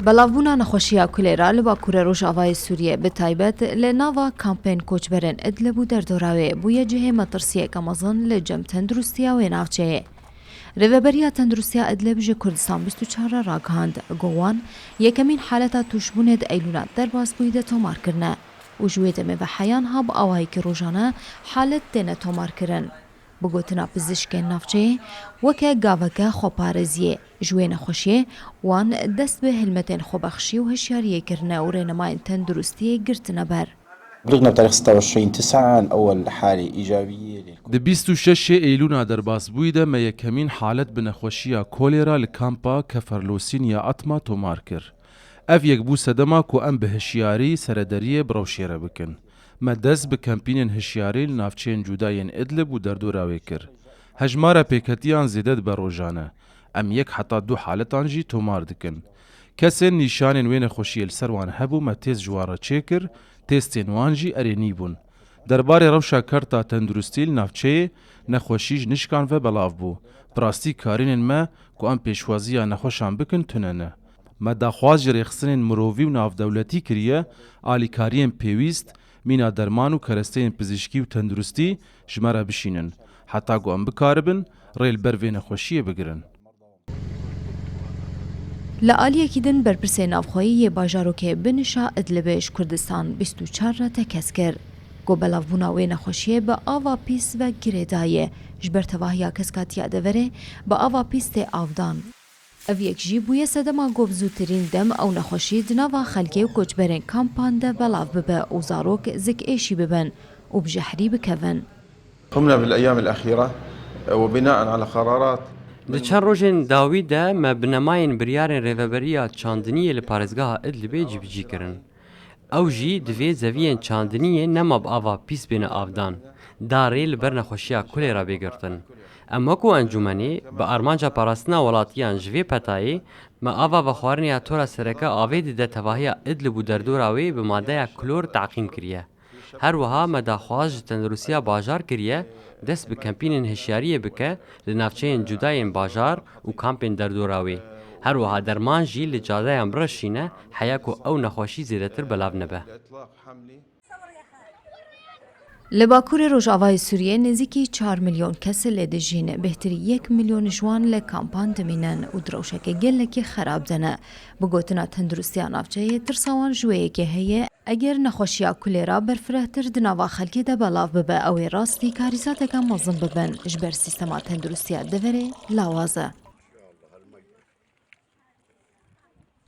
بەڵاوبوونا نەخۆشیە کولێرا لە باکوورە ڕۆژاوای سووریە بەتایبەت لە ناوا کامپین کۆچبەرن ئەدلب و دەردۆراوێ بووە جهێ مەترسیەکە مەزن لە جەم تەندروستیا وێ ناوچەیە. ڕێڤەبەریە تەندروستیا ئەدلب ژە کوردستان 24 ڕاگەهاند گۆوان یەکەمین حالەتە توشبوونێت ئەیلولا دەرباز بووی دە تۆمارکردنە و ژوێ دەمێ بە حەیان هەب ئاوایەکی ڕۆژانە حالەت دێنە تۆمارکردن. بگوتنا پزیشکێن ناوچەیە وەکە گاوەکە خۆپارێزیە ژوێ نەخۆشیە وان دەست بە هلمەتێن خۆبەخشی و هەشیاریەکردنە و ڕێنەمایان تەندروستیە گرتنە بەر. بلغنا بتاريخ 26/9 أول حالة إيجابية. د 26 ئەیلولا دەرباز بوویدا مە یەکەمین حالەت بنەخۆشیە کۆلێرا لە کامپا کەفەرلۆسین یا ئەتما تۆمار کرد. ئەف یەک بوو سەدەما کو ئەم بە هەشیاری سەرەدەریە بڕەوشێرە بکن. مە دەست بە کەمپینên هەشیاری لە ناوچەیەن جودایên ئەدلب و دەردۆراوێ کرد. هەژمارە پێکەتیان زێدەت بە ڕۆژانە. ئەم یەک حتا دوو حالەتان jî تۆمار dikin. Kesên nîşanên wê nexweşiyê li ser wan hebû me têz ji wan re çêkir, testên wan jî erênî bûn. Derbarê rewşa kerta tenduristî li navçeyê nexweşî ji nişkan ve belav bû. Pirastî karînên me ku em pêşwaziya nexweşan bikin tunene. Me daxwaz ji rêxistinên mirovî û navdewletî kiriye alîkariyên pêwîst, mîna derman û keresteyên pizîşkî û tenduristî ji me re bişînin. Heta ku em bikaribin, rê li ber vê nexweşiyê bigirin. لە ئالیەکی دن بەرپرسێ ناوخۆیی یێ باژارۆکێ بنشا ئەدلبێش کوردستان 24 تەکەس کرد. گۆ بەلاوبوونا وێ نەخۆشیە بە ئاوا پیس و گرێدایە ji ber tevahîya keskatiya deverê bi ava pîs tê avdan. Ev yek jî bûye sedema govzûtirîn dem ew nexweşî di nava xelkê û koçberên kampan de belav bibe û zarok zik êşî bibin û bi jehrî bikevin. قمنا بالأيام الأخيرة وبناء على قرارات Di çend rojên dawî de me binemayên biryarên rêveberiya çandiniyê li parêzgeha Idlibê cibicî kirin. Ew jî divê zeviyên çandiniyê nema bi ava pîs bêne avdan. Darê li ber nexweşiya kolêra bêgirtin. Em wekû encûmenê bi armanca parastina welatiyan ji vê petayê me ava vexwariniya tora sereke avê dide tevahiya Idlib û derdora wê bi madeya klor teqîm kiriye. Her wiha me daxwaz ji tendurustiya bajar kiriye dest bi kempînên hişyariyê bike li navçeyên cudayên bajar û kampên derdora wê. Her wiha derman jî li cadeyan bireşîne heya ku ew nexweşî zêdetir belav nebe. Li Bakurê Rojavayê Sûriyê nêzîkî 4 milyon kes lê dijîn bêhtirî 1 milyon ji wan lê kampan dimînin û direwşeke gelekî xerab dine. Bi gotina tendurustiya navçeyê tirsa wan ji wê yekê heye eger nexweşiya kolêra berfirehtir di nava xelkê de belav bibe ew ê rastî karîzateke mezin bibin ji ber sîstema tendurustiya deverê lawaz e.